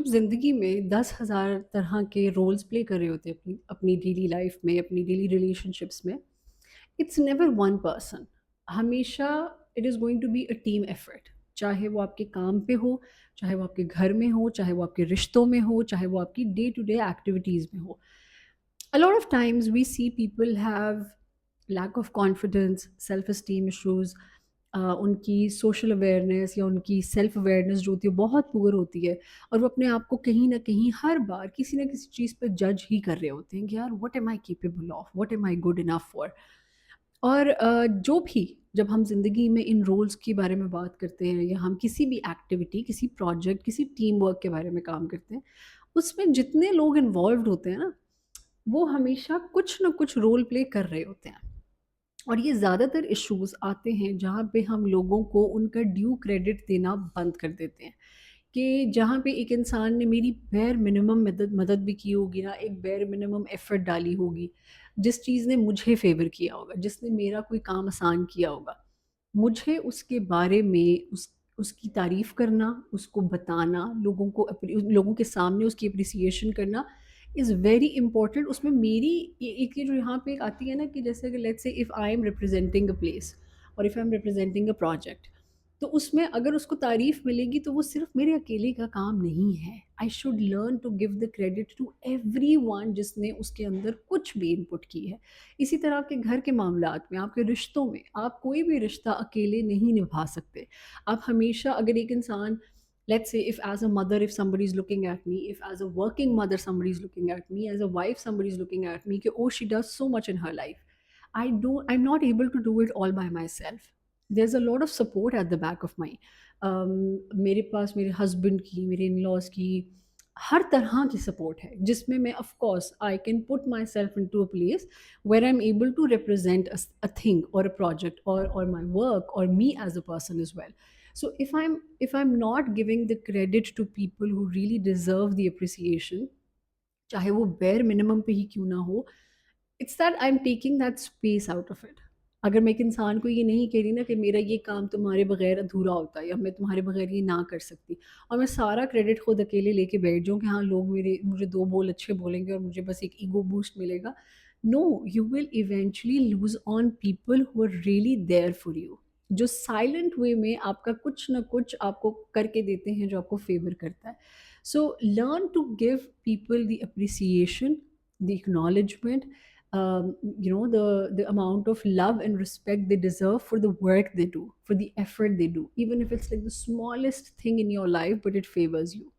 जब ज़िंदगी में 10,000 तरह के रोल्स प्ले कर रहे होते हैं अपनी अपनी डेली लाइफ में, अपनी डेली रिलेशनशिप्स में, इट्स नेवर वन पर्सन। हमेशा it is going to be a team effort. चाहे वो आपके काम पे हो, चाहे वो आपके घर में हो, चाहे वो आपके रिश्तों में हो, चाहे वो आपकी डे टू डे एक्टिविटीज़ में हो। A lot of times we see people have lack of confidence, self esteem issues, उनकी सोशल अवेयरनेस या उनकी सेल्फ अवेयरनेस जो होती है बहुत पुअर होती है, और वो अपने आप को कहीं ना कहीं हर बार किसी ना किसी चीज़ पर जज ही कर रहे होते हैं कि यार what am I capable of, what am I good enough for. और जो भी जब हम ज़िंदगी में इन रोल्स के बारे में बात करते हैं या हम किसी भी एक्टिविटी, किसी प्रोजेक्ट, किसी टीम वर्क के बारे में काम करते हैं, उसमें जितने लोग इन्वॉल्व होते हैं ना, वो हमेशा कुछ ना कुछ रोल प्ले कर रहे होते हैं। और ये ज़्यादातर इश्यूज़ आते हैं जहाँ पे हम लोगों को उनका ड्यू क्रेडिट देना बंद कर देते हैं। कि जहाँ पे एक इंसान ने मेरी बेयर मिनिमम मदद मदद भी की होगी ना, एक बेयर मिनिमम एफ़र्ट डाली होगी, जिस चीज़ ने मुझे फ़ेवर किया होगा, जिसने मेरा कोई काम आसान किया होगा, मुझे उसके बारे में उसकी तारीफ़ करना, उसको बताना, लोगों के सामने उसकी एप्रिसिएशन करना इज़ वेरी इम्पोर्टेंट। उसमें मेरी एक ये जो यहाँ पे एक आती है ना कि जैसे कि let's say if I am representing a place और if I am representing a project, तो उसमें अगर उसको तारीफ़ मिलेगी तो वो सिर्फ़ मेरे अकेले का काम नहीं है। I should learn to give the credit to everyone जिसने उसके अंदर कुछ भी इनपुट की है। इसी तरह आपके घर के मामलात में, आपके रिश्तों में, आप कोई भी रिश्ता अकेले नहीं निभा सकते। आप हमेशा अगर एक इंसान, let's say if as a mother, if somebody is looking at me, if as a working mother somebody is looking at me, as a wife somebody is looking at me, कि, oh she does so much in her life, I'm not able to do it all by myself. There's a lot of support at the back of my मेरे पास मेरे husband की, मेरे in-laws की, हर तरह की support है जिसमें मैं of course I can put myself into a place where I am able to represent a thing or a project or my work or me as a person is well. So if I'm not giving the credit to people who really deserve the appreciation, चाहे वो bare minimum पे ही क्यों ना हो, it's that I'm taking that space out of it. अगर मैं एक इंसान को ये नहीं कह रही ना कि मेरा ये काम तुम्हारे बगैर अधूरा होता है या मैं तुम्हारे बगैर ये ना कर सकती, और मैं सारा क्रेडिट खुद अकेले लेके बैठ जाऊँ कि हाँ लोग मुझे दो बोल अच्छे बोलेंगे और मुझे बस एक ईगो बूस्ट मिलेगा। No, you will eventually lose on people who are really there for you, जो साइलेंट वे में आपका कुछ ना कुछ आपको करके देते हैं जो आपको फेवर करता है. So learn to give people the appreciation, the acknowledgement, the amount of love and respect they deserve for the work they do, for the effort they do, even if it's like the smallest thing in your life, but it favors you.